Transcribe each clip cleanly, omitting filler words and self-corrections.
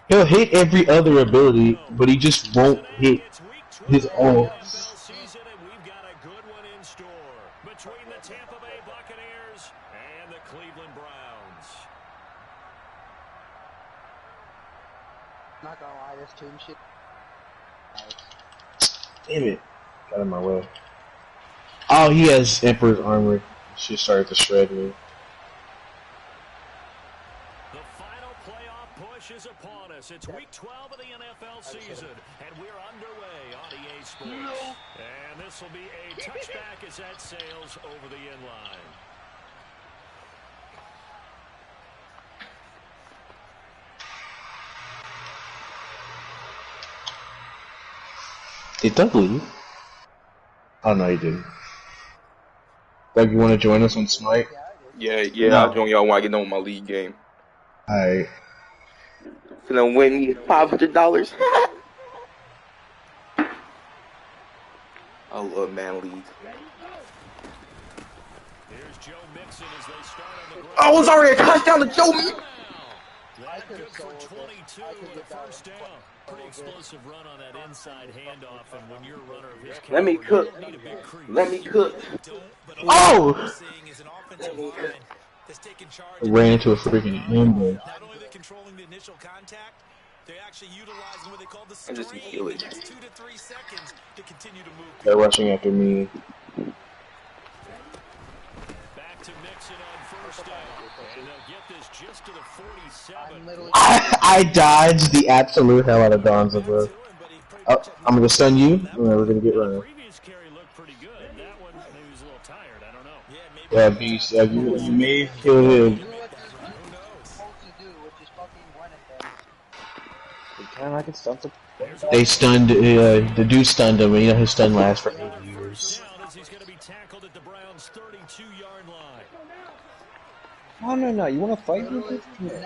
He'll hit every other ability, but he just won't hit his own. Season, and we've got a good one in store between the Tampa Bay Buccaneers and the Cleveland Browns. Not gonna lie, this team shit. Damn it. Got in my way. Oh, he has Emperor's armor. She started to shred me. The final playoff push is upon us. It's week 12 of the NFL season, and we're underway on EA Sports. And this will be a touchback as that sails over the end line. Did Doug leave? Oh, no, he didn't. Doug, you want to join us on Smite? Yeah, No. I'll join y'all when I get done with my league game. Alright. Finna win me $500. I love man league. Here's Joe Mixon as they start on the ground. Oh, it's already a touchdown to Joe Mixon. That good for 22 with a first down. Pretty explosive run on that inside handoff, and when you're a runner of his Let me caliber, cook. you don't need a big crease. Let me cook. Oh! Ran into a freaking ambush. Not only are they controlling the initial contact, they're actually utilizing what they call the I just strain feel the it. next 2 to 3 seconds to continue to move. They're rushing after me. Back to Mixon on first down, and they'll get this just to the 47. I dodged the absolute hell out of Gonzo, bro. Oh, I'm gonna stun you, and then we're gonna get The running. previous carry looked pretty good. That one, maybe was a little tired. I don't know. Yeah, maybe Yeah, Beast, you may have killed him. Can I get stunned? They stunned, the dude stunned him, and you know his stun lasts for 8 years. Down as he's going to be tackled at the Browns' 32-yard line. Oh, no, you wanna fight with this? Mixing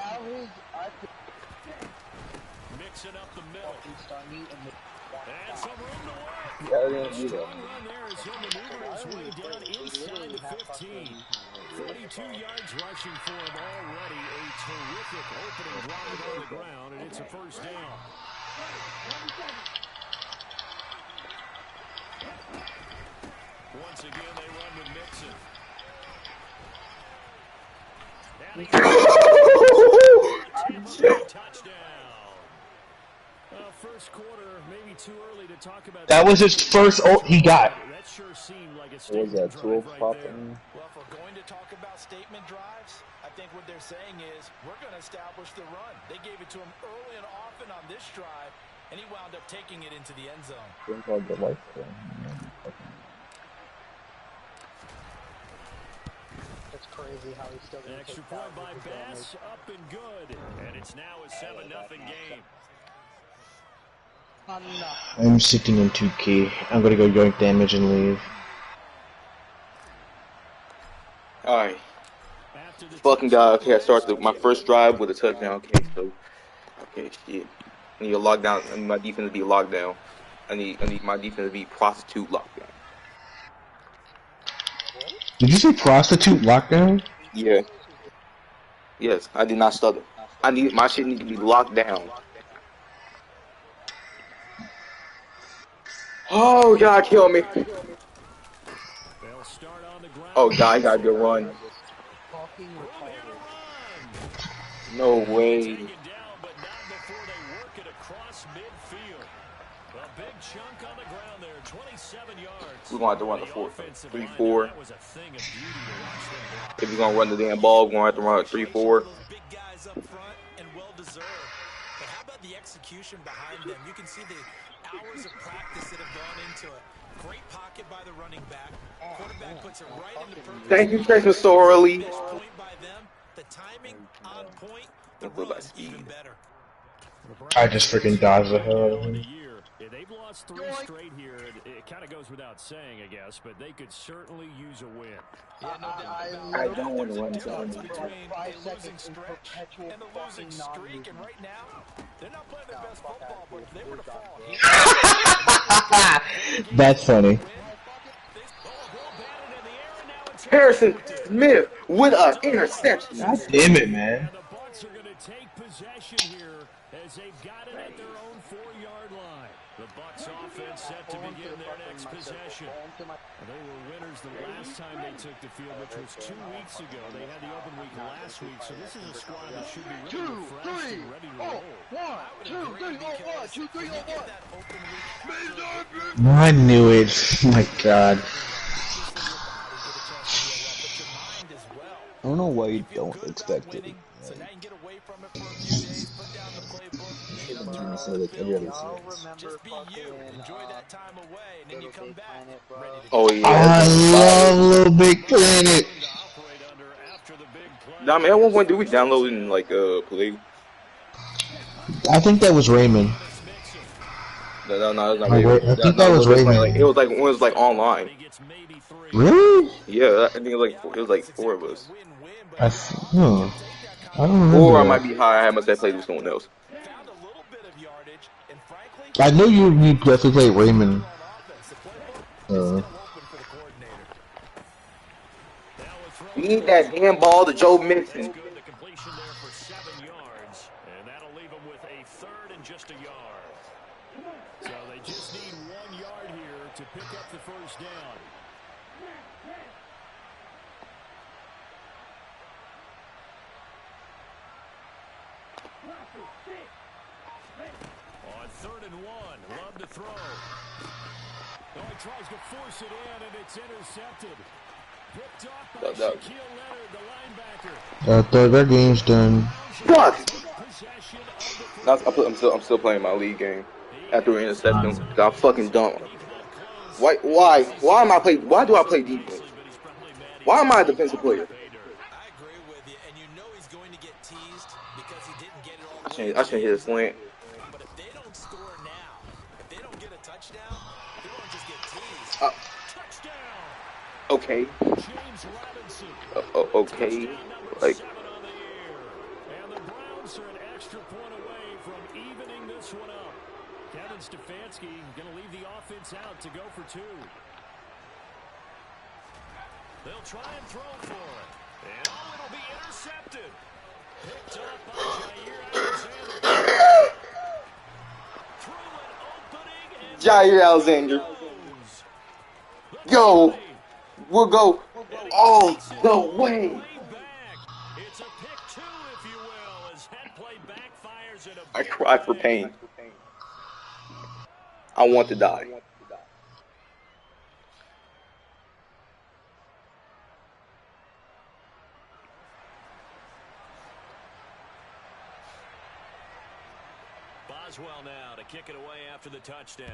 up the middle. And some room to work. Yeah, I didn't do that. Strong run there as he'll maneuver his way down inside the 15. 42 yards rushing for him already. A terrific opening drive on the ground, and it's a first down. Once again, they run with Mixon. Touchdown. First quarter, maybe too early to talk about. That was his first ult he got. That sure seemed like a What was that, statement 12 drive pop right there. in? Well, if we're going to talk about statement drives, I think what they're saying is we're going to establish the run. They gave it to him early and often on this drive, and he wound up taking it into the end zone. Think I'll get life. It's crazy how he's still An gonna extra take point by that with his Bass, up and good. And it's now a 7-0 game. I'm sitting in 2K. I'm gonna go yoink damage and leave. Alright. After the Fucking guy. Okay, I started my first drive with a touchdown. Okay, so. Okay, shit. I need a lockdown. I need my defense to be locked down. I need my defense to be prostitute lockdown. Did you say prostitute lockdown? Yeah. Yes, I did not stutter. My shit need to be locked down. Oh, God, kill me. they'll start on the ground. Oh, God, I got a good run. No way. Take it down, but not before they work it across midfield. A big chunk on the ground there, 27 yards. We're going to have to run the 3-4. That was a thing of beauty to watch them block. If we're going to run the damn ball, we're going to have to run a 3-4. Those big guys up front and well deserved. But how about the execution behind them? You can see the hours of practice that have gone into it. Great pocket by the running back. Quarterback puts it right into purpose. Thank you, Tracer, so early. Best point by them. The timing on point. The run even better. I just freaking dodged the hell out of him. Yeah, they've lost 3 straight here. It kind of goes without saying, I guess, but they could certainly use a win. Yeah, no doubt about I it. don't want to run There's a difference something. between a losing stretch and a losing streak, and right now, they're not playing their best football, but if they were to fall here, That's funny. Harrison Smith with an interception. God damn it, man. The Bucs are going to take possession here as they've got it at their own 4-yard line. The Bucs offense set to begin their next possession. They were winners the last time they took the field, which was 2 weeks ago. They had the open week last week, so this is a squad that should be really refreshed and ready to roll. 1, 2, 3, I knew it. My God. I don't know why you don't expect it. So now you can get away from it for a few days, put down the playbook, and I'm get trying to say on the like every other field. series. Just be you. Enjoy that time away, and then you come back ready to go. Oh yeah, I that's love fire. Little Big Planet. Nah, man, at one point, did we download in like play? I think that was Raymond. No, that's not I Raven. think that was Playing, Raymond. like, it was like when it was like online. Really? Yeah, I think it was like 4 of us. I don't remember. Or I that. might be high. I must have played with someone else. Found a little bit of yardage, and frankly, I know you definitely played Raymond. We need that damn ball to Joe Mixon. The completion there for 7 yards, and that'll leave them with a 3rd and just a yard. So they just need 1 yard here to pick up the first down. On 3rd and 1, Love to throw. Oh, he tries to force it in, and it's intercepted. Picked off by Shaquille Leonard, the linebacker. Their game's done. Fuck. I'm still playing my league game after we intercept him. I'm fucking dumb. Why am I play? Why do I play defense? Why am I a defensive player? I agree with you, and you know he's going to get teased because he didn't get it all the way. I shouldn't hit a slant. But if they don't score now, if they don't get a touchdown, he won't just get teased. Touchdown. Okay. James Robinson. Okay. Like. And the Browns are an extra point away from evening this one up. Kevin Stefanski going to leave the offense out to go for 2. They'll try and throw for it. And it'll be intercepted. Picked up by Jair Alexander. Through an opening. And Jair Alexander. Yo. We'll go all the way. It's a pick 2, if you will, as head play backfires in a I cry for pain. I want to die. Boswell now to kick it away after the touchdown.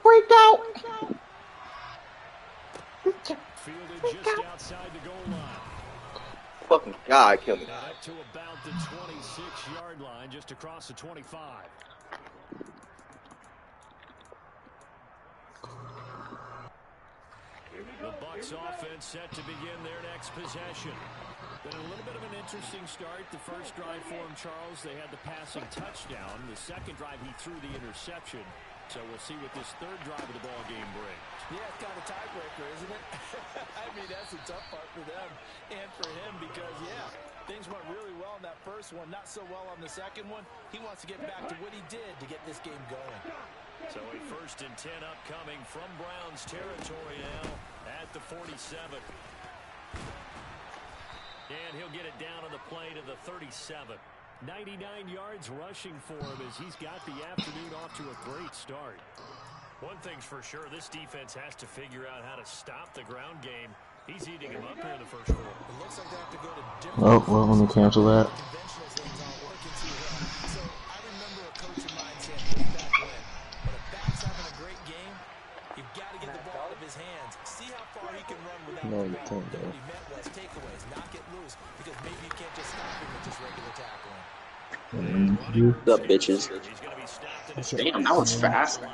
Freak out. Fielded just outside the goal line. Fucking God, kill me. Up to about the 26-yard line, just across the 25. The Bucs offense set to begin their next possession. Been a little bit of an interesting start. The first drive for him, Charles, they had the passing touchdown. The second drive, he threw the interception. So we'll see what this third drive of the ball game brings. Yeah, it's kind of tiebreaker, isn't it? I mean, that's a tough part for them and for him because, yeah, things went really well in that first one, not so well on the second one. He wants to get back to what he did to get this game going. So a 1st and 10 upcoming from Browns territory now at the 47. And he'll get it down on the play to the 37. 99 yards rushing for him as he's got the afternoon off to a great start. One thing's for sure, this defense has to figure out how to stop the ground game. He's eating him up here in the first quarter. It looks like they have to go to different Well, let me cancel that. conventional things aren't working too well. So I remember a coach of mine saying way back when, when a back's having a great game, you've got to get the ball out of his hands. See how far he can run without No, the you ball. can't, Then though. what he meant was takeaways, knock it loose, because maybe you can't just stop him with just regular tackling. What's up, bitches? He's going to be stopped in his Damn, that was fast. scrimmage.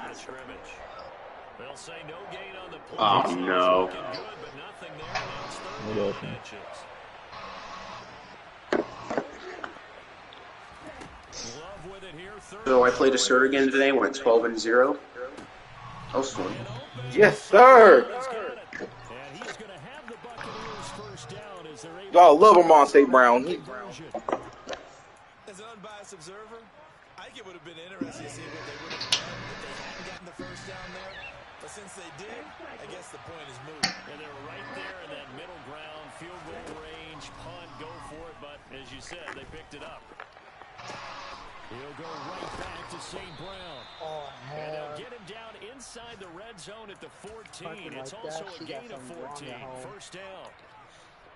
They'll say no gain on the play. Oh, no. Looking good, but nothing there. Now it's third What down happened? inches. Love with it here. Third So I played a Sir again today, went 12-0. That was fun. Yes, sir. and he's going to have the Buccaneers first down as they're able Y'all love Amon St. Brown. As an observer, I think it would have been interesting to see what they would have done if they hadn't gotten the first down there. But since they did, I guess the point is moved. And they're right there in that middle ground, field goal range, punt, go for it. But as you said, they picked it up. He'll go right back to St. Brown. And they'll get him down inside the red zone at the 14. It's also a gain of 14. First down.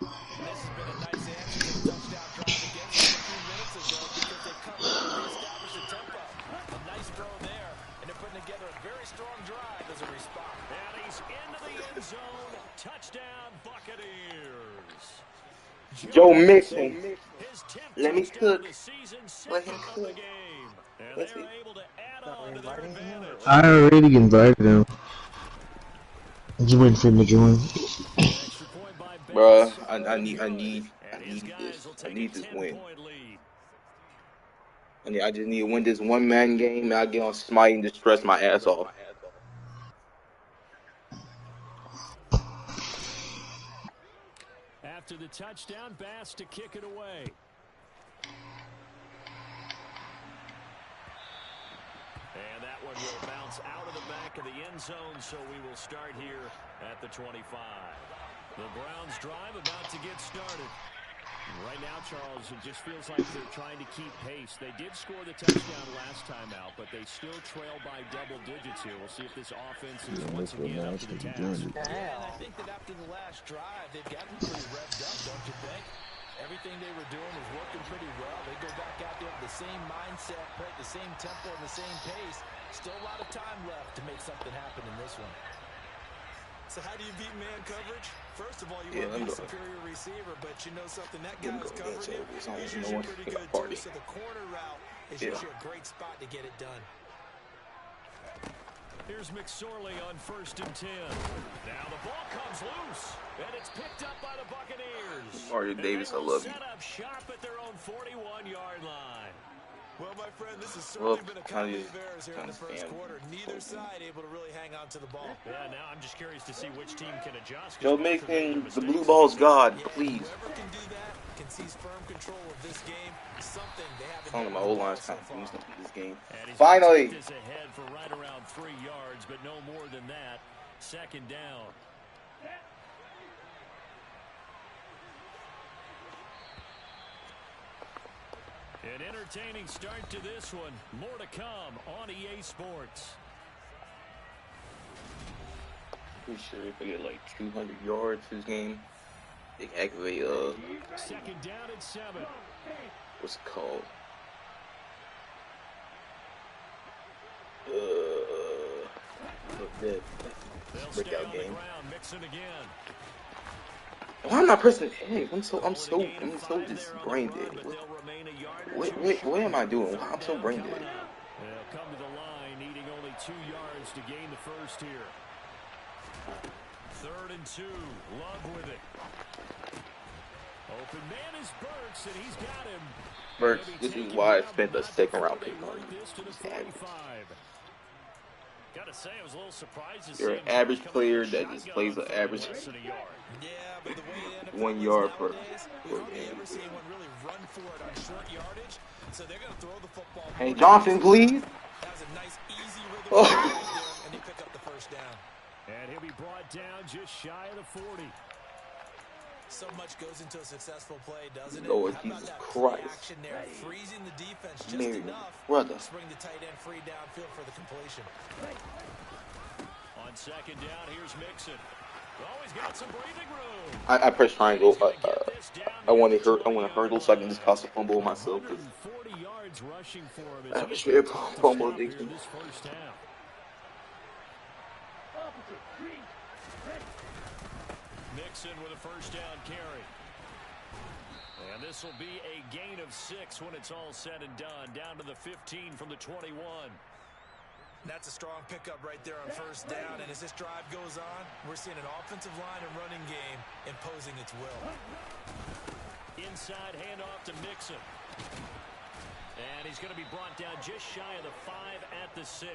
And this has been a nice answer to the touchdown drive against them a few minutes ago because they've come in and reestablished the tempo. A nice throw there, and they're putting together a very strong drive as a response. And he's into the end zone. Touchdown, Buccaneers. Joe Mixon. Let me cook. Let him cook. Let's see. I already invited him. I'm just waiting for him to join. Bruh, I need this. I need this win. I just need to win this one-man game, and I get on Smite and just stress my ass off. After the touchdown, Bass to kick it away. And that one will bounce out of the back of the end zone, so we will start here at the 25. The Browns drive about to get started. Right now, Charles, it just feels like they're trying to keep pace. They did score the touchdown last time out, but they still trail by double digits here. We'll see if this offense is once again up to the task. Yeah, and I think that after the last drive, they've gotten pretty revved up, don't you think? Everything they were doing was working pretty well. They go back out there with the same mindset, play at the same tempo and the same pace. Still a lot of time left to make something happen in this one. So how do you beat man coverage? First of all, you want to be a superior receiver, but you know something, that guy's covering you. He's usually pretty good too, so the corner route is usually a great spot to get it done. Here's McSorley on 1st and 10. Now the ball comes loose, and it's picked up by the Buccaneers. Mario Davis, I love you. Set up shop at their own 41-yard line. Well, my friend, this has certainly been a couple of errors here in the first quarter. Neither side able to really hang on to the ball. Yeah, now I'm just curious to see which team can adjust. Joe Mixon, the blue ball's God, please. Whoever can do that can seize firm control of this game. Something they haven't done. My O-line's kind of confused in this game. Finally. Ahead for right around 3 yards, but no more than that. 2nd down. An entertaining start to this one. More to come on EA Sports. Pretty sure if I get like 200 yards this game, they can activate 2nd down and 7. What's it called? Breakout game. Why am I pressing X? I'm so just brain dead. What am I doing? I'm so brain dead. They'll come to the line, needing only 2 yards to gain the first here. 3rd and 2. Love with it. Open man is Burks, and he's got him. Burks, this is why I spent the 2nd round pick on him. Gotta say, I was a little surprised to see You're an average player that just plays an average 1 yard per game. Hey, Johnson, please. Oh. And he picked up the first down. And he'll be brought down just shy of the 40. So much goes into a successful play, doesn't it? Lord Jesus Christ. Action there, freezing the defense just Mary, enough brother. to bring the tight end free downfield for the completion. On 2nd down, here's Mixon. Always got some breathing room. I press triangle. I want to hurdle so I can just toss a fumble myself. 40 yards rushing for him. I have a straight fumble addiction. Mixon with a 1st down carry. And this will be a gain of 6 when it's all said and done. Down to the 15 from the 21. That's a strong pickup right there on 1st down. And as this drive goes on, we're seeing an offensive line and running game imposing its will. Inside handoff to Mixon. And he's going to be brought down just shy of the 5 at the 6.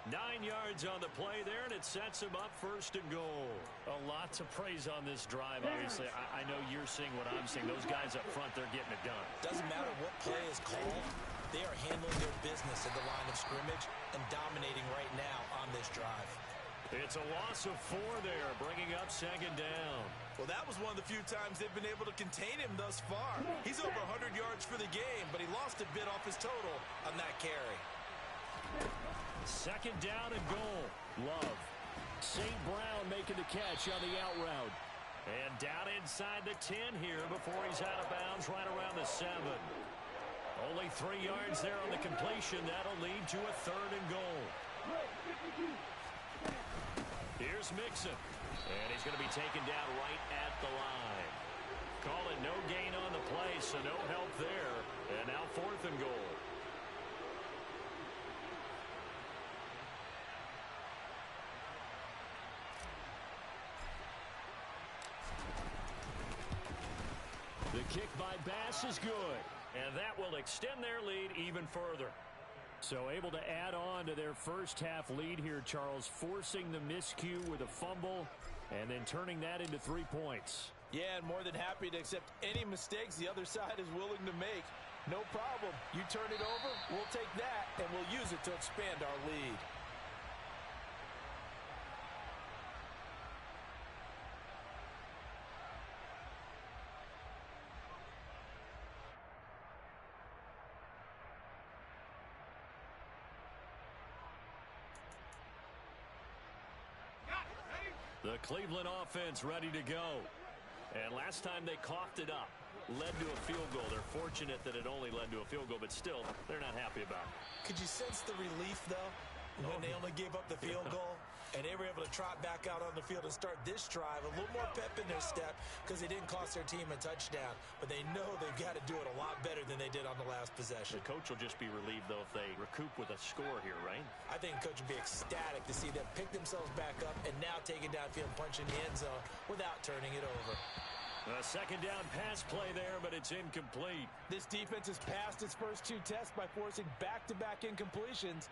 9 yards on the play there, and it sets him up 1st and goal. A lot to praise on this drive, obviously. I know you're seeing what I'm seeing. Those guys up front, they're getting it done. Doesn't matter what play is called. They are handling their business at the line of scrimmage and dominating right now on this drive. It's a loss of 4 there, bringing up 2nd down. Well, that was one of the few times they've been able to contain him thus far. He's over 100 yards for the game, but he lost a bit off his total on that carry. 2nd down and goal. Love. St. Brown making the catch on the out route. And down inside the 10 here before he's out of bounds right around the 7. Only 3 yards there on the completion. That'll lead to a 3rd and goal. Here's Mixon. And he's going to be taken down right at the line. Call it no gain on the play, so no help there. And now 4th and goal. The kick by Bass is good, and that will extend their lead even further. So able to add on to their first half lead here, Charles, forcing the miscue with a fumble and then turning that into 3 points. Yeah, and more than happy to accept any mistakes the other side is willing to make. No problem. You turn it over, we'll take that, and we'll use it to expand our lead. The Cleveland offense ready to go. And last time they coughed it up, led to a field goal. They're fortunate that it only led to a field goal, but still, they're not happy about it. Could you sense the relief, though, when they only gave up the field goal? And they were able to trot back out on the field and start this drive. A little more pep in their step because they didn't cost their team a touchdown. But they know they've got to do it a lot better than they did on the last possession. The coach will just be relieved, though, if they recoup with a score here, right? I think the coach would be ecstatic to see them pick themselves back up and now take it downfield and punch in the end zone without turning it over. A 2nd down pass play there, but it's incomplete. This defense has passed its first 2 tests by forcing back-to-back incompletions.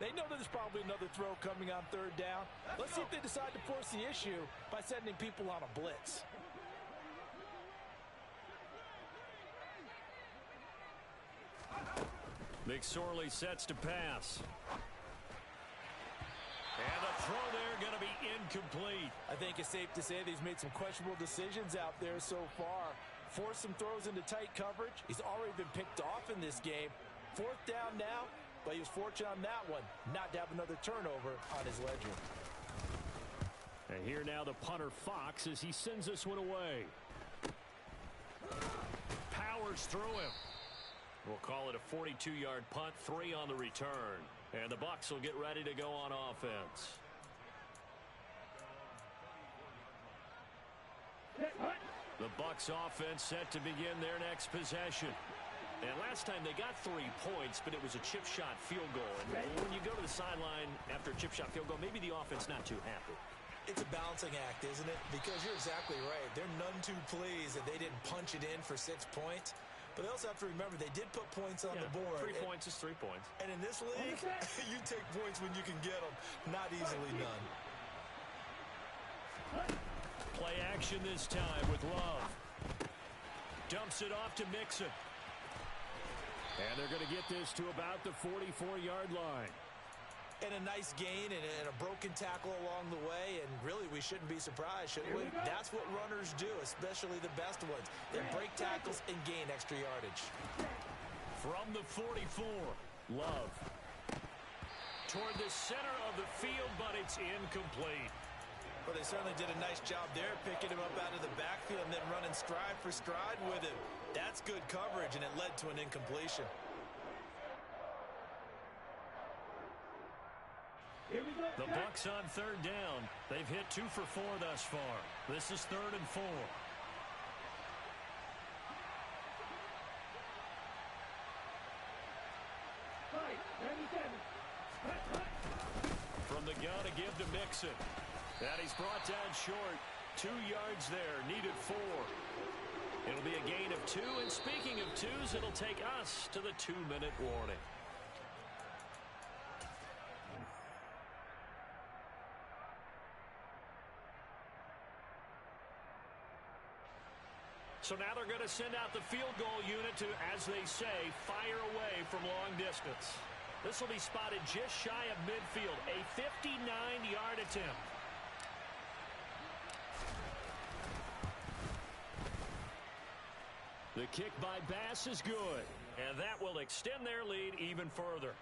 They know there's probably another throw coming on 3rd down. Let's see if they decide to force the issue by sending people on a blitz. McSorley sets to pass. And the throw there going to be incomplete. I think it's safe to say that he's made some questionable decisions out there so far. Forced some throws into tight coverage. He's already been picked off in this game. 4th down now, but he was fortunate on that one not to have another turnover on his ledger. And here now the punter Fox as he sends this one away. Powers through him. We'll call it a 42-yard punt, 3 on the return. And the Bucs will get ready to go on offense. The Bucs offense set to begin their next possession. And last time they got 3 points, but it was a chip shot field goal. And when you go to the sideline after a chip shot field goal, maybe the offense not too happy. It's a balancing act, isn't it? Because you're exactly right. They're none too pleased that they didn't punch it in for 6 points. But they also have to remember they did put points on the board. 3 points is 3 points. And in this league, you take points when you can get them. Not easily done. Play action this time with Love. Dumps it off to Mixon. And they're going to get this to about the 44-yard line. And a nice gain and a broken tackle along the way. And really, we shouldn't be surprised, should we? That's what runners do, especially the best ones. They break tackles and gain extra yardage. From the 44, Love. Toward the center of the field, but it's incomplete. Well, they certainly did a nice job there, picking him up out of the backfield and then running stride for stride with him. That's good coverage, and it led to an incompletion. The Bucs on 3rd down. They've hit 2 for 4 thus far. This is 3rd and 4. From the gun to give to Mixon. And he's brought down short. 2 yards there. Needed 4. It'll be a gain of 2. And speaking of 2s, it'll take us to the 2-minute warning. So now they're going to send out the field goal unit to, as they say, fire away from long distance. This will be spotted just shy of midfield, a 59-yard attempt. The kick by Bass is good, and that will extend their lead even further.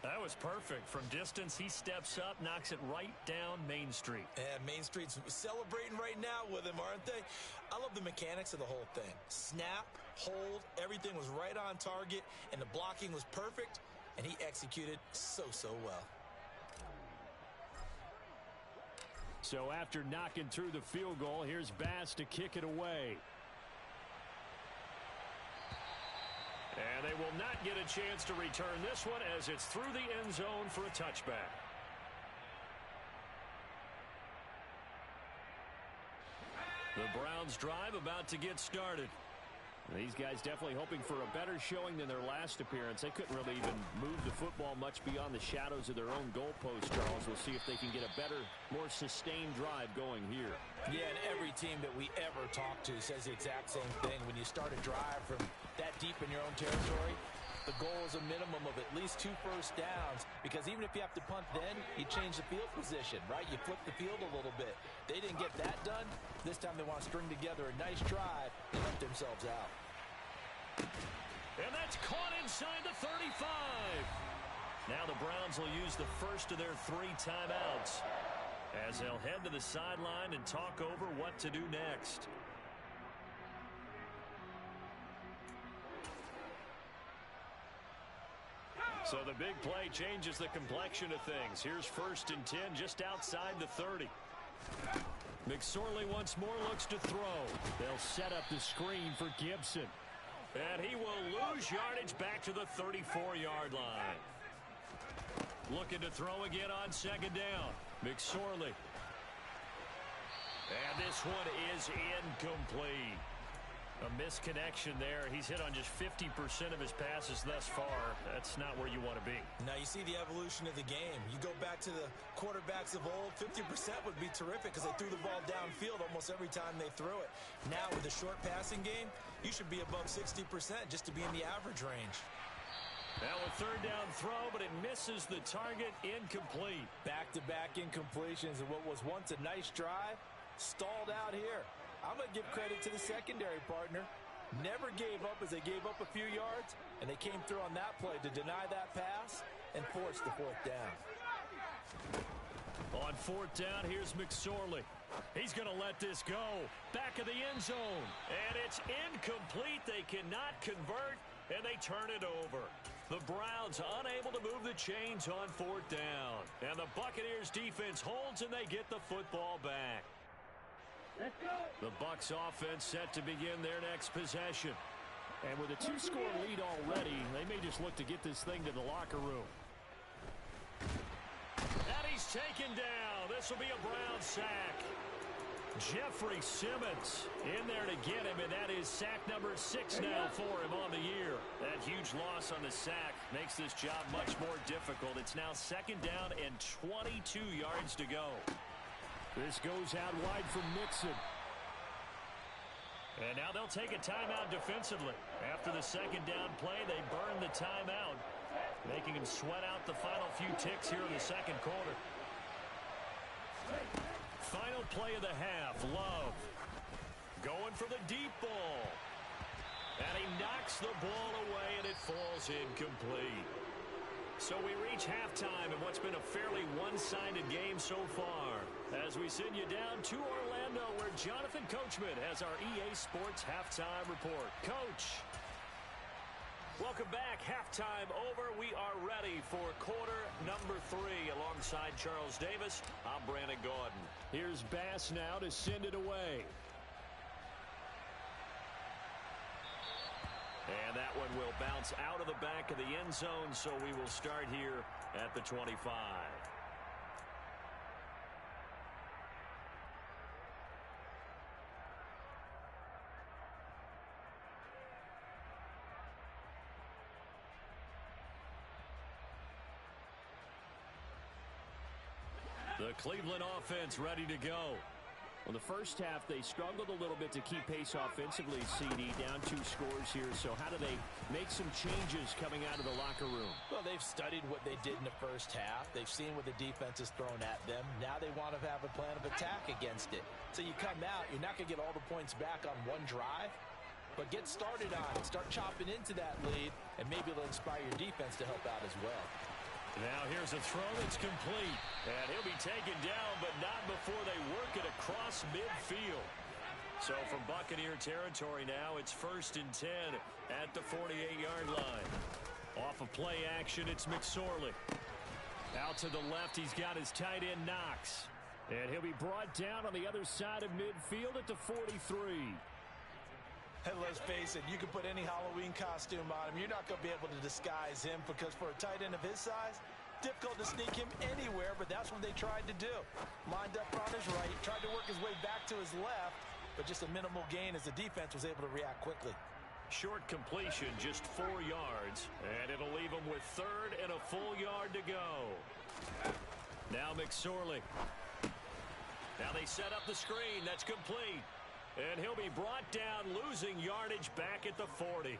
That was perfect. From distance, he steps up, knocks it right down Main Street. And Main Street's celebrating right now with him, aren't they? I love the mechanics of the whole thing. Snap, hold, everything was right on target, and the blocking was perfect, and he executed so well. So after knocking through the field goal, here's Bass to kick it away. And they will not get a chance to return this one as it's through the end zone for a touchback. The Browns drive about to get started. These guys definitely hoping for a better showing than their last appearance. They couldn't really even move the football much beyond the shadows of their own goalpost, Charles. We'll see if they can get a better, more sustained drive going here. Yeah, and every team that we ever talk to says the exact same thing. When you start a drive from that deep in your own territory, the goal is a minimum of at least 2 first downs, because even if you have to punt then, you change the field position, right? You flip the field a little bit. They didn't get that done. This time they want to string together a nice drive and help themselves out. And that's caught inside the 35. Now the Browns will use the first of their 3 timeouts as they'll head to the sideline and talk over what to do next. So the big play changes the complexion of things. Here's 1st and 10 just outside the 30. McSorley once more looks to throw. They'll set up the screen for Gibson. And he will lose yardage back to the 34-yard line. Looking to throw again on 2nd down. McSorley. And this one is incomplete. A misconnection there. He's hit on just 50% of his passes thus far. That's not where you want to be. Now you see the evolution of the game. You go back to the quarterbacks of old, 50% would be terrific because they threw the ball downfield almost every time they threw it. Now with the short passing game, you should be above 60% just to be in the average range. Now a 3rd down throw, but it misses the target. Incomplete. Back-to-back incompletions, and what was once a nice drive stalled out here. I'm going to give credit to the secondary partner. Never gave up as they gave up a few yards, and they came through on that play to deny that pass and force the 4th down. On 4th down, here's McSorley. He's going to let this go. Back of the end zone. And it's incomplete. They cannot convert, and they turn it over. The Browns unable to move the chains on 4th down. And the Buccaneers defense holds, and they get the football back. The Bucs offense set to begin their next possession. And with a 2-score lead already, they may just look to get this thing to the locker room. And he's taken down. This will be a Brown sack. Jeffrey Simmons in there to get him, and that is sack number 6 now for him on the year. That huge loss on the sack makes this job much more difficult. It's now 2nd down and 22 yards to go. This goes out wide from Mixon. And now they'll take a timeout defensively. After the 2nd down play, they burn the timeout, making him sweat out the final few ticks here in the 2nd quarter. Final play of the half, Love. Going for the deep ball. And he knocks the ball away, and it falls incomplete. So we reach halftime in what's been a fairly one-sided game so far, as we send you down to Orlando, where Jonathan Coachman has our EA Sports Halftime Report. Coach. Welcome back. Halftime over. We are ready for quarter number 3 alongside Charles Davis. I'm Brandon Gordon. Here's Bass now to send it away. And that one will bounce out of the back of the end zone, so we will start here at the 25. The Cleveland offense ready to go. Well, the first half, they struggled a little bit to keep pace offensively, CD, down 2 scores here. So how do they make some changes coming out of the locker room? Well, they've studied what they did in the first half. They've seen what the defense has thrown at them. Now they want to have a plan of attack against it. So you come out, you're not going to get all the points back on one drive, but get started on it. Start chopping into that lead, and maybe it'll inspire your defense to help out as well. Now here's a throw that's complete. And he'll be taken down, but not before they work it across midfield. So from Buccaneer territory now, it's 1st and 10 at the 48-yard line. Off of play action, it's McSorley. Out to the left, he's got his tight end Knox. And he'll be brought down on the other side of midfield at the 43. And let's face it, you can put any Halloween costume on him. You're not going to be able to disguise him because for a tight end of his size, difficult to sneak him anywhere, but that's what they tried to do. Lined up on his right, tried to work his way back to his left, but just a minimal gain as the defense was able to react quickly. Short completion, just 4 yards, and it'll leave him with 3rd and a full yard to go. Now McSorley. Now they set up the screen. That's complete. And he'll be brought down, losing yardage back at the 40.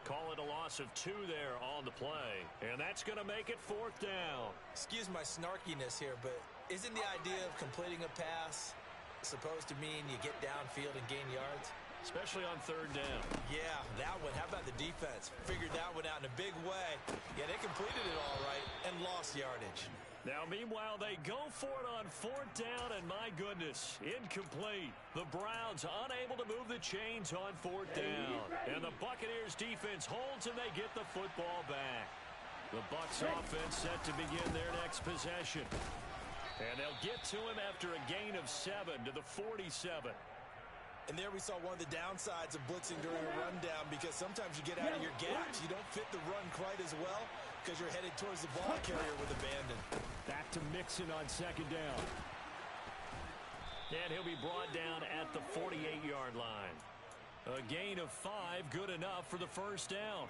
Call it a loss of 2 there on the play. And that's going to make it 4th down. Excuse my snarkiness here, but isn't the idea of completing a pass supposed to mean you get downfield and gain yards? Especially on 3rd down. Yeah, that one. How about the defense? Figured that one out in a big way. Yeah, they completed it all right and lost yardage. Now, meanwhile, they go for it on 4th down, and my goodness, incomplete. The Browns unable to move the chains on 4th down. And the Buccaneers defense holds, and they get the football back. The Bucs offense set to begin their next possession. And they'll get to him after a gain of 7 to the 47. And there we saw one of the downsides of blitzing during a rundown because sometimes you get out of your gaps. You don't fit the run quite as well because you're headed towards the ball carrier with abandon. Back to Mixon on 2nd down. And he'll be brought down at the 48-yard line. A gain of 5, good enough for the 1st down.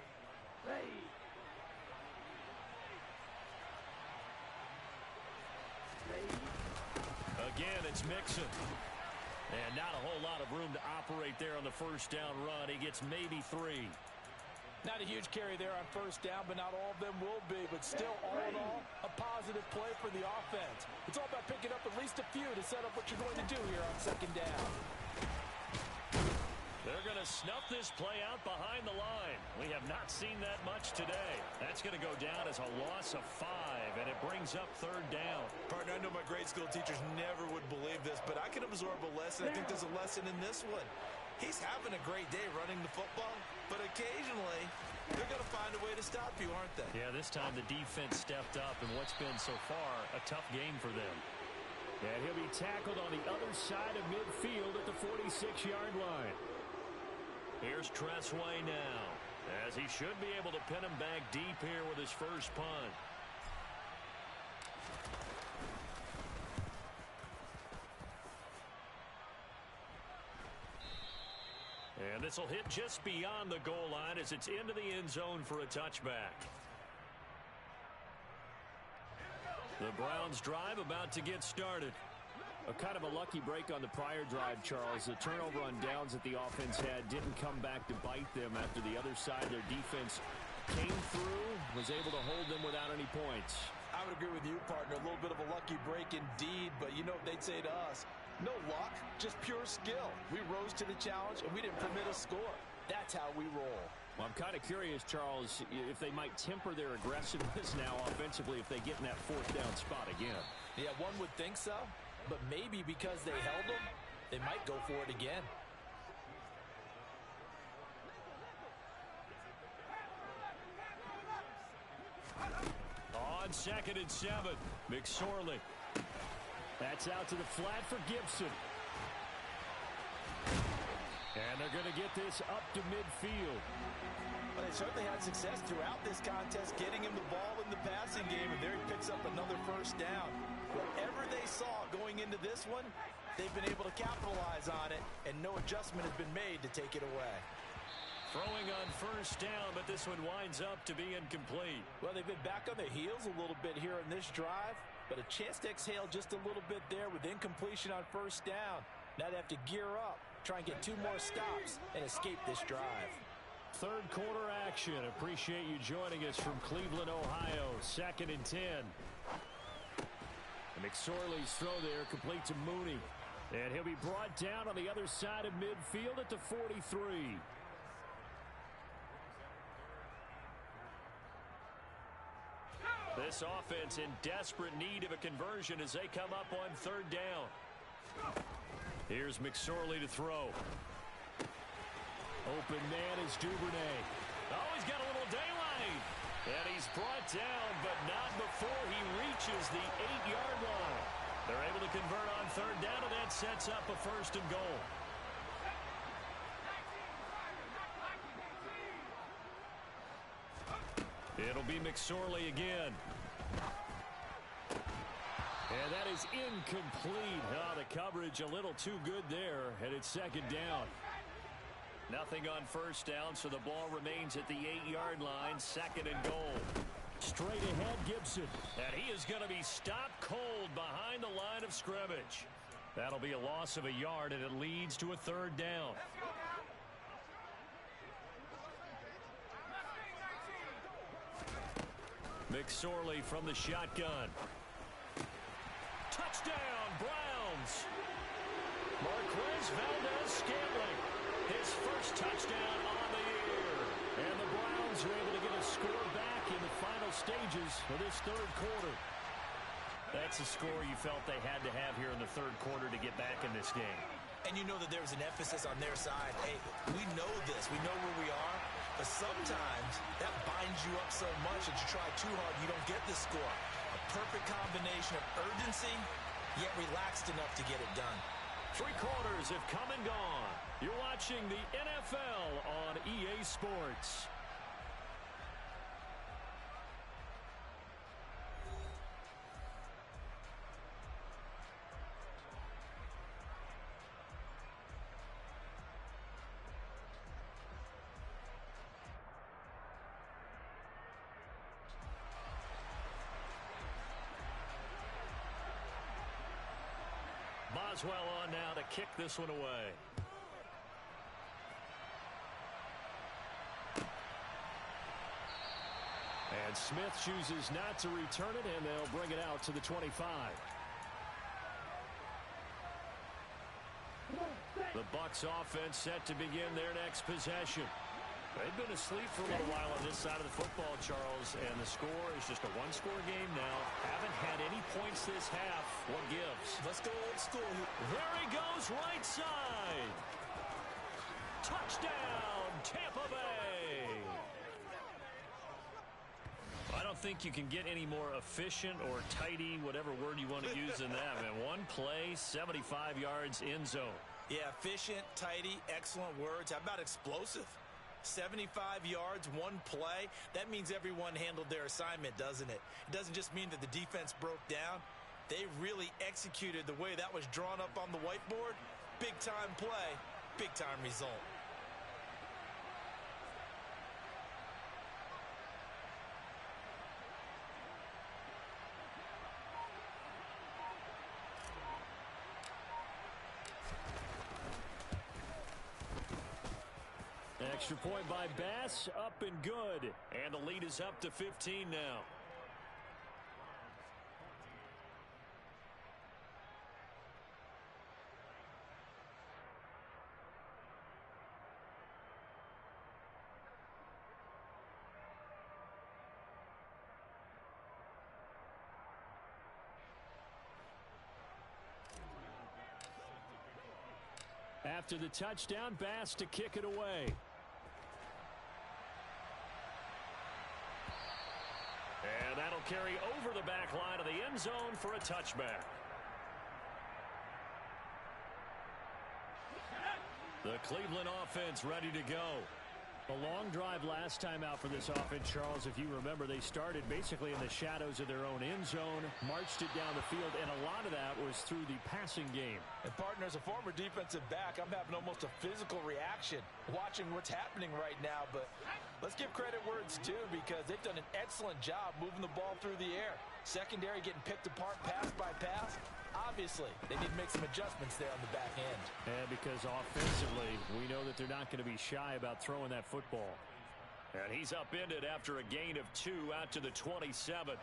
Again, it's Mixon. And not a whole lot of room to operate there on the 1st down run. He gets maybe 3. Not a huge carry there on 1st down, but not all of them will be. But still, all in all, a positive play for the offense. It's all about picking up at least a few to set up what you're going to do here on 2nd down. They're going to snuff this play out behind the line. We have not seen that much today. That's going to go down as a loss of 5, and it brings up 3rd down. Partner, I know my grade school teachers never would believe this, but I can absorb a lesson. I think there's a lesson in this one. He's having a great day running the football, but occasionally they're going to find a way to stop you, aren't they? Yeah, this time the defense stepped up in what's been so far a tough game for them. And he'll be tackled on the other side of midfield at the 46-yard line. Here's Tressway now, as he should be able to pin him back deep here with his first punt. And this will hit just beyond the goal line as it's into the end zone for a touchback. The Browns drive about to get started. A kind of a lucky break on the prior drive, Charles. The turnover on downs that the offense had didn't come back to bite them after the other side. Their defense came through, was able to hold them without any points. I would agree with you, partner. A little bit of a lucky break indeed, but you know what they'd say to us. No luck, just pure skill. We rose to the challenge, and we didn't permit a score. That's how we roll. Well, I'm kind of curious, Charles, if they might temper their aggressiveness now offensively if they get in that 4th down spot again. Yeah, one would think so. But maybe because they held them, they might go for it again. On 2nd and 7, McSorley. That's out to the flat for Gibson. And they're going to get this up to midfield. Well, they certainly had success throughout this contest, getting him the ball in the passing game, and there he picks up another 1st down. Whatever they saw going into this one, they've been able to capitalize on it, and no adjustment has been made to take it away. Throwing on 1st down, but this one winds up to be incomplete. Well, they've been back on their heels a little bit here in this drive. but a chance to exhale just a little bit there with incompletion on first down. Now they have to gear up, try and get 2 more stops, and escape this drive. Third quarter action. Appreciate you joining us from Cleveland, Ohio. 2nd and 10. And McSorley's throw there complete to Mooney. And he'll be brought down on the other side of midfield at the 43. This offense in desperate need of a conversion as they come up on 3rd down. Here's McSorley to throw. Open man is Duvernay. Oh, he's got a little daylight. And he's brought down, but not before he reaches the 8-yard line. They're able to convert on 3rd down, and that sets up a 1st and goal. It'll be McSorley again. And that is incomplete. Oh, the coverage a little too good there, and it's 2nd down. Nothing on 1st down, so the ball remains at the 8-yard line, 2nd and goal. Straight ahead, Gibson. And he is going to be stopped cold behind the line of scrimmage. That'll be a loss of a yard, and it leads to a 3rd down. McSorley from the shotgun. Touchdown, Browns. Marquez Valdez-Scantling. His first touchdown on the year. And the Browns are able to get a score back in the final stages of this 3rd quarter. That's a score you felt they had to have here in the 3rd quarter to get back in this game. And you know that there was an emphasis on their side. Hey, we know this. We know where we are. But sometimes that binds you up so much that you try too hard, you don't get the score. A perfect combination of urgency, yet relaxed enough to get it done. 3 quarters have come and gone. You're watching the NFL on EA Sports. Boswell on now to kick this one away. And Smith chooses not to return it, and they'll bring it out to the 25. The Bucs offense set to begin their next possession. They've been asleep for a little while on this side of the football, Charles, and the score is just a 1-score game now. Haven't had any points this half. What gives? Let's go old school. There he goes, right side. Touchdown, Tampa Bay. I don't think you can get any more efficient or tidy, whatever word you want to use in that, man. One play, 75 yards, end zone. Yeah, efficient, tidy, excellent words. How about explosive? 75 yards, one play. That means everyone handled their assignment, doesn't it? It doesn't just mean that the defense broke down. They really executed the way that was drawn up on the whiteboard. Big-time play, big-time result. Extra point by Bass, up and good. And the lead is up to 15 now. After the touchdown, Bass to kick it away. And that'll carry over the back line of the end zone for a touchback. The Cleveland offense ready to go. A long drive last time out for this offense, Charles. If you remember, they started basically in the shadows of their own end zone, marched it down the field, and a lot of that was through the passing game. And, partner, as a former defensive back, I'm having almost a physical reaction watching what's happening right now. But let's give credit where it's due, because they've done an excellent job moving the ball through the air. Secondary getting picked apart pass by pass. Obviously, they need to make some adjustments there on the back end. And because offensively, we know that they're not going to be shy about throwing that football. And he's upended after a gain of 2 out to the 27.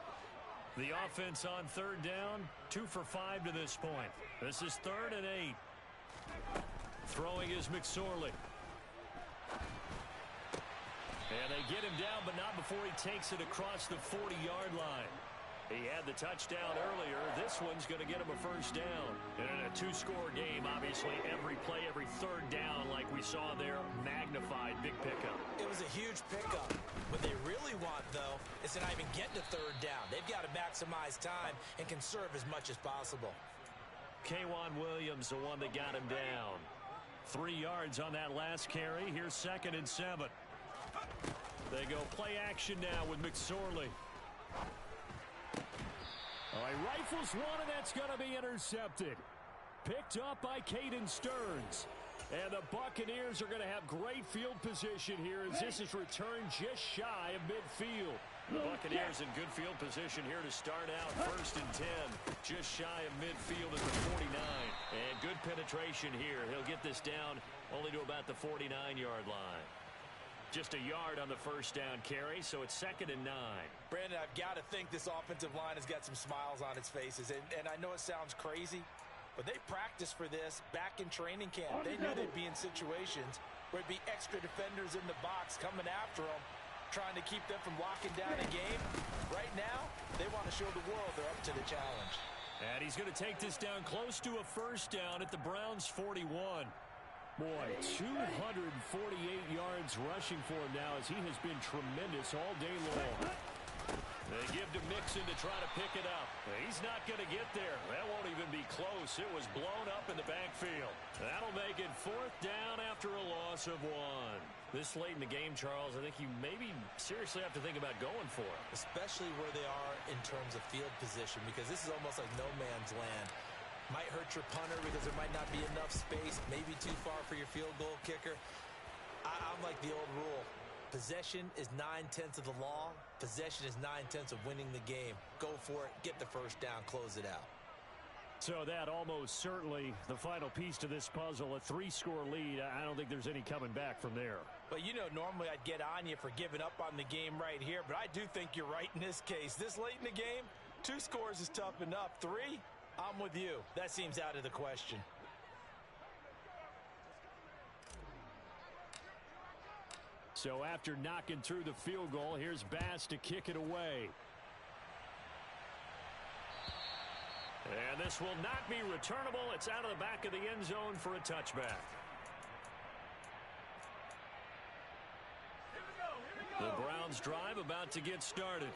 The offense on third down, 2 for 5 to this point. This is 3rd and 8. Throwing is McSorley. And they get him down, but not before he takes it across the 40-yard line. He had the touchdown earlier. This one's going to get him a first down. And in a 2-score game, obviously, every play, every third down, like we saw there, magnified, big pickup. It was a huge pickup. What they really want, though, is to not even get to third down. They've got to maximize time and conserve as much as possible. K'Wan Williams, the one that got him down. 3 yards on that last carry. Here's 2nd and 7. They go play action now with McSorley. All right, rifles one, and that's going to be intercepted. Picked up by Caden Stearns. And the Buccaneers are going to have great field position here as this is returned just shy of midfield. The Buccaneers in good field position here to start out 1st and 10. Just shy of midfield at the 49. And good penetration here. He'll get this down only to about the 49-yard line. Just a yard on the first down carry, so it's 2nd and 9. Brandon, I've got to think this offensive line has got some smiles on its faces. And I know it sounds crazy, but they practiced for this back in training camp. They knew they'd be in situations where it'd be extra defenders in the box coming after them, trying to keep them from locking down a game. Right now, they want to show the world they're up to the challenge. And he's going to take this down close to a first down at the Browns' 41. Boy, 248 yards rushing for him now as he has been tremendous all day long. They give to Mixon to try to pick it up. He's not going to get there. That won't even be close. It was blown up in the backfield. That'll make it 4th down after a loss of 1. This late in the game, Charles, I think you maybe seriously have to think about going for it. Especially where they are in terms of field position, because this is almost like no man's land. Might hurt your punter because there might not be enough space, maybe too far for your field goal kicker. I'm like the old rule. Possession is 9/10 of the law. Possession is 9/10 of winning the game. Go for it, get the first down, close it out. So that almost certainly the final piece to this puzzle, a 3-score lead. I don't think there's any coming back from there. But, you know, normally I'd get on you for giving up on the game right here, but I do think you're right in this case. This late in the game, 2 scores is tough enough. 3? I'm with you. That seems out of the question. So after knocking through the field goal, here's Bass to kick it away. And this will not be returnable. It's out of the back of the end zone for a touchback. The Browns drive about to get started.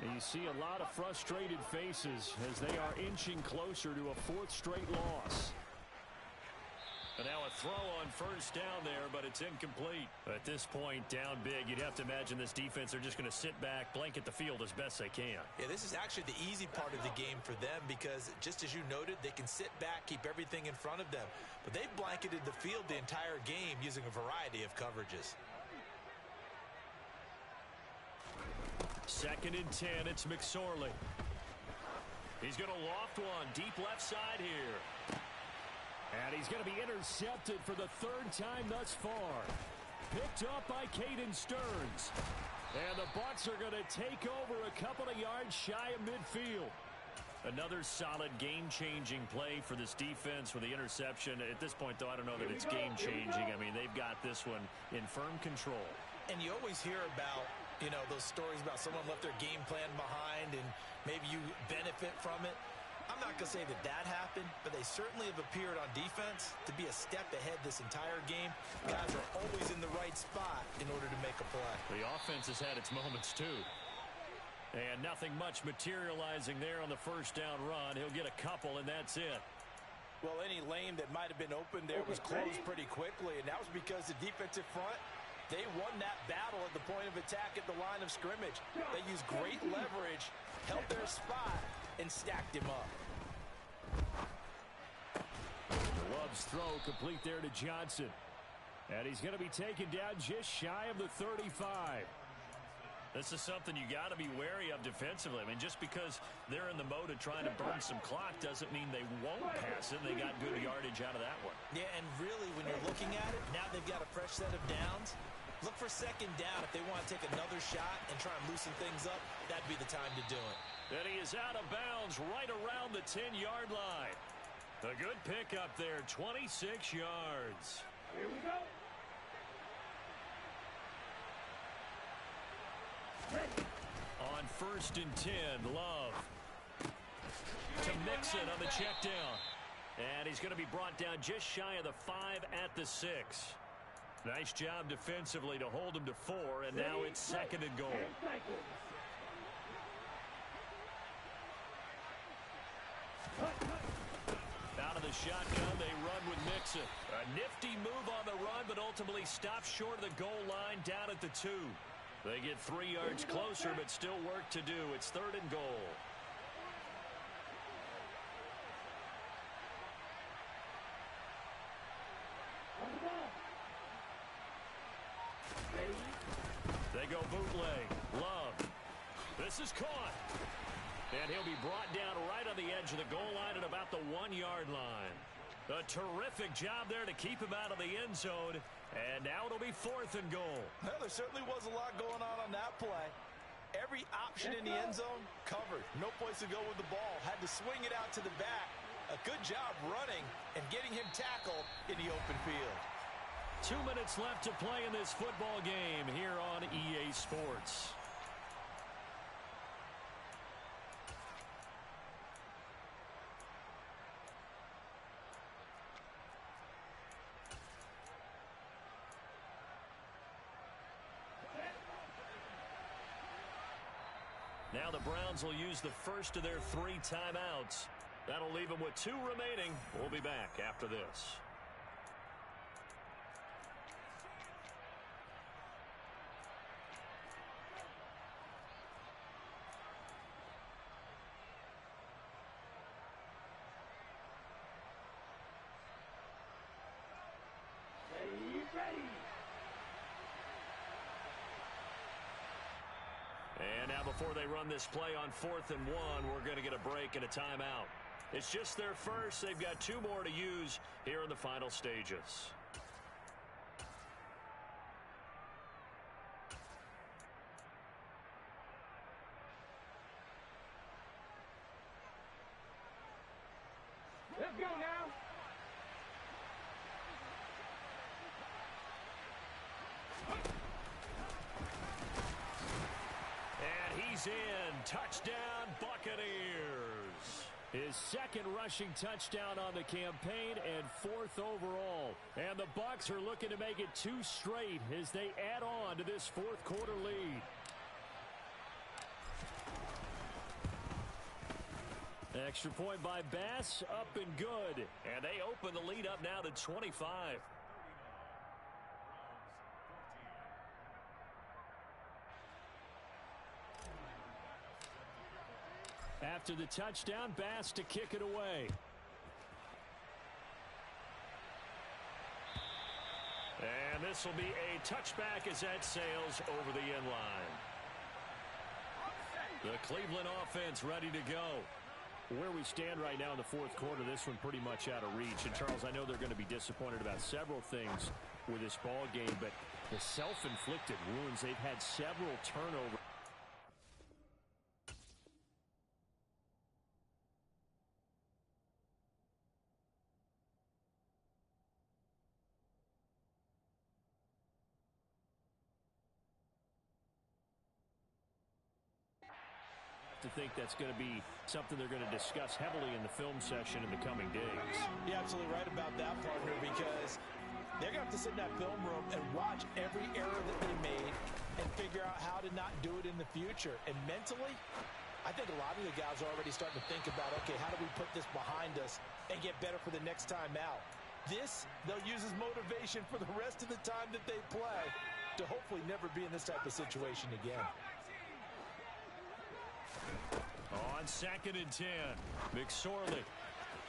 And you see a lot of frustrated faces as they are inching closer to a 4th straight loss. And now a throw on first down there, but it's incomplete. At this point, down big, you'd have to imagine this defense are just going to sit back, blanket the field as best they can. Yeah, this is actually the easy part of the game for them because, just as you noted, they can sit back, keep everything in front of them. But they've blanketed the field the entire game using a variety of coverages. 2nd and 10, it's McSorley. He's going to loft one, deep left side here. And he's going to be intercepted for the 3rd time thus far. Picked up by Caden Stearns. And the Bucs are going to take over a couple of yards shy of midfield. Another solid game-changing play for this defense with the interception. At this point, though, I don't know that it's game-changing. I mean, they've got this one in firm control. And you always hear about, you know, those stories about someone left their game plan behind and maybe you benefit from it. I'm not going to say that that happened, but they certainly have appeared on defense to be a step ahead this entire game. Guys are always in the right spot in order to make a play. The offense has had its moments, too. And nothing much materializing there on the first down run. He'll get a couple, and that's it. Well, any lane that might have been open there was closed pretty quickly, and that was because the defensive front They won that battle at the point of attack at the line of scrimmage. They used great leverage, held their spot, and stacked him up. Love's throw complete there to Johnson. And he's going to be taken down just shy of the 35. This is something you got to be wary of defensively. I mean, just because they're in the mode of trying to burn some clock doesn't mean they won't pass it. They got good yardage out of that one. Yeah, and really, when you're looking at it, now they've got a fresh set of downs. Look for second down if they want to take another shot and try and loosen things up. That'd be the time to do it. And he is out of bounds right around the 10-yard line. A good pickup there, 26 yards. Here we go. On 1st and 10, Love to Mixon on the check down. And he's going to be brought down just shy of the 5 at the 6. Nice job defensively to hold him to 4, and now it's 2nd and goal. Out of the shotgun, they run with Mixon. A nifty move on the run, but ultimately stopped short of the goal line down at the 2. They get 3 yards closer, but still work to do. It's 3rd and goal. They go bootleg. Love. This is caught. And he'll be brought down right on the edge of the goal line at about the 1-yard line. A terrific job there to keep him out of the end zone. And now it'll be 4th and goal. Well, there certainly was a lot going on that play. Every option in the end zone covered. No place to go with the ball. Had to swing it out to the back. A good job running and getting him tackled in the open field. 2 minutes left to play in this football game here on EA Sports. Now the Browns will use the first of their 3 timeouts. That'll leave them with 2 remaining. We'll be back after this. And now before they run this play on 4th and 1, we're going to get a break and a timeout. It's just their first. They've got 2 more to use here in the final stages. Let's go now. And he's in. Touchdown, Buccaneers. His 2nd rushing touchdown on the campaign and 4th overall. And the Bucs are looking to make it 2 straight as they add on to this 4th quarter lead. Extra point by Bass, up and good. And they open the lead up now to 25. After the touchdown, Bass to kick it away. And this will be a touchback as that sails over the end line. The Cleveland offense ready to go. Where we stand right now in the 4th quarter, this one pretty much out of reach. And, Charles, I know they're going to be disappointed about several things with this ball game, but the self-inflicted wounds, they've had several turnovers. To think that's going to be something they're going to discuss heavily in the film session in the coming days. You're absolutely right about that, partner, because they're going to have to sit in that film room and watch every error that they made and figure out how to not do it in the future. And mentally, I think a lot of the guys are already starting to think about, okay, how do we put this behind us and get better for the next time out? This, they'll use as motivation for the rest of the time that they play to hopefully never be in this type of situation again. On 2nd and 10, McSorley.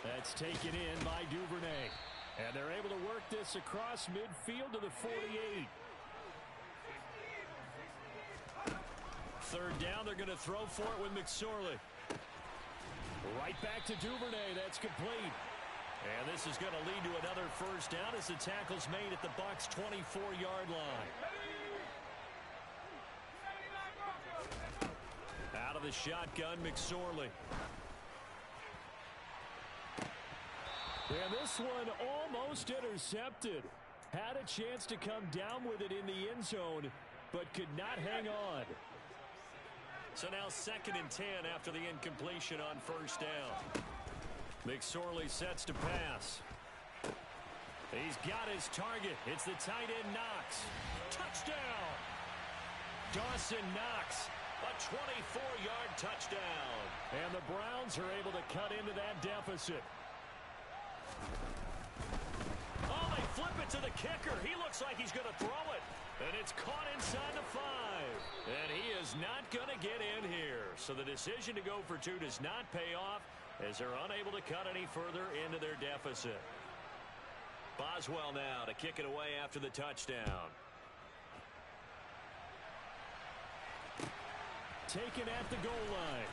That's taken in by Duvernay. And they're able to work this across midfield to the 48. 3rd down, they're going to throw for it with McSorley. Right back to Duvernay. That's complete. And this is going to lead to another 1st down as the tackle's made at the Bucs' 24-yard line. Out of the shotgun, McSorley. And this one almost intercepted. Had a chance to come down with it in the end zone, but could not hang on. So now 2nd and 10 after the incompletion on 1st down. McSorley sets to pass. He's got his target. It's the tight end Knox. Touchdown! Dawson Knox, a 24-yard touchdown. And the Browns are able to cut into that deficit. Oh, they flip it to the kicker. He looks like he's going to throw it. And it's caught inside the 5. And he is not going to get in here. So the decision to go for 2 does not pay off as they're unable to cut any further into their deficit. Boswell now to kick it away after the touchdown. Taken at the goal line.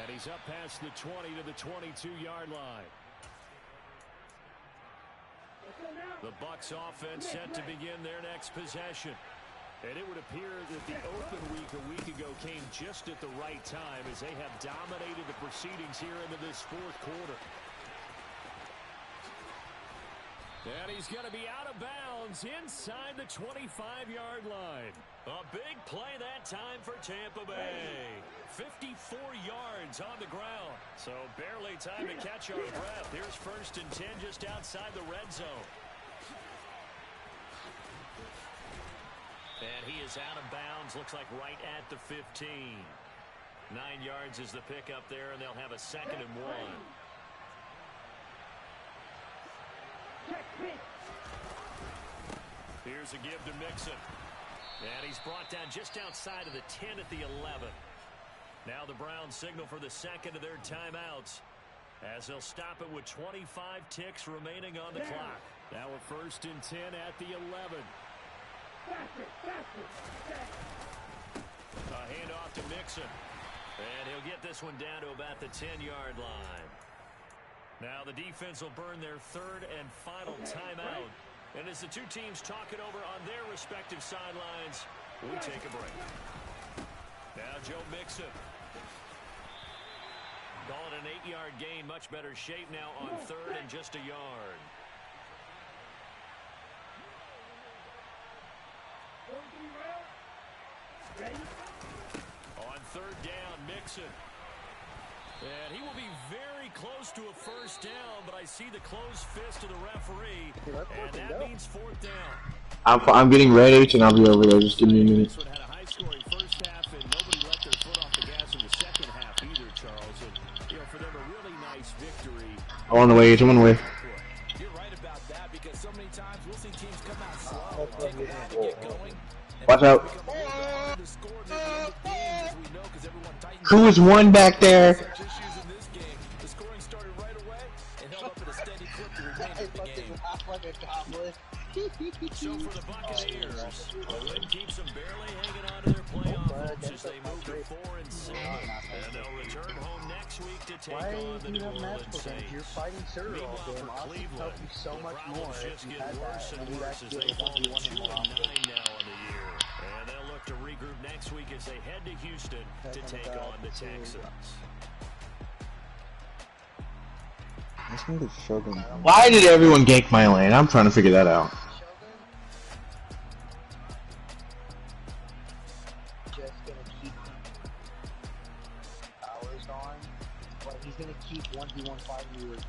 And he's up past the 20 to the 22-yard line. The Bucs offense set to begin their next possession. And it would appear that the open week a week ago came just at the right time as they have dominated the proceedings here into this 4th quarter. And he's going to be out of bounds inside the 25-yard line. A big play that time for Tampa Bay. 54 yards on the ground. So barely time to catch our breath. Here's 1st and 10 just outside the red zone. And he is out of bounds, looks like right at the 15. 9 yards is the pickup there, and they'll have a 2nd and 1. Here's a give to Mixon. And he's brought down just outside of the 10 at the 11. Now the Browns signal for the 2nd of their timeouts as they'll stop it with 25 ticks remaining on the clock. Now a 1st and 10 at the 11. A handoff to Mixon. And he'll get this one down to about the 10-yard line. Now the defense will burn their 3rd and final timeout. And as the two teams talk it over on their respective sidelines, we take a break. Now Joe Mixon. Call it an 8-yard gain. Much better shape now on 3rd and just a yard. On 3rd down, Mixon. And he will be very close to a 1st down, but I see the closed fist of the referee, and that means 4th down. I'm getting ready, and I'll be over there. Just give me a minute. This one had a high-scoring first half, and nobody let their foot off the gas in the 2nd half either, Charles. And, for them, a really nice victory. I'm on the way. I'm on the way. You're right about that because so many times we'll see teams come out slow, take a while to get going. Watch out. Who is one back there? The scoring started right away and held up at a steady clip to remain in the game. So for the Buccaneers, the win keeps them barely hanging on to their playoff hopes as they move to 4-7. And they'll return home next week to take on the New Orleans Saints. You're fighting Surrey all Meanwhile, game. for Austin Cleveland, helped you so the much more problems if just you get had worse that. and worse as they fall to 2-9 now on the year. And they'll look to regroup next week as they head to Houston to take on the Texans. Why did everyone gank my lane? I'm trying to figure that out. Just gonna keep hours on, but he's gonna keep 1v1 fighting you with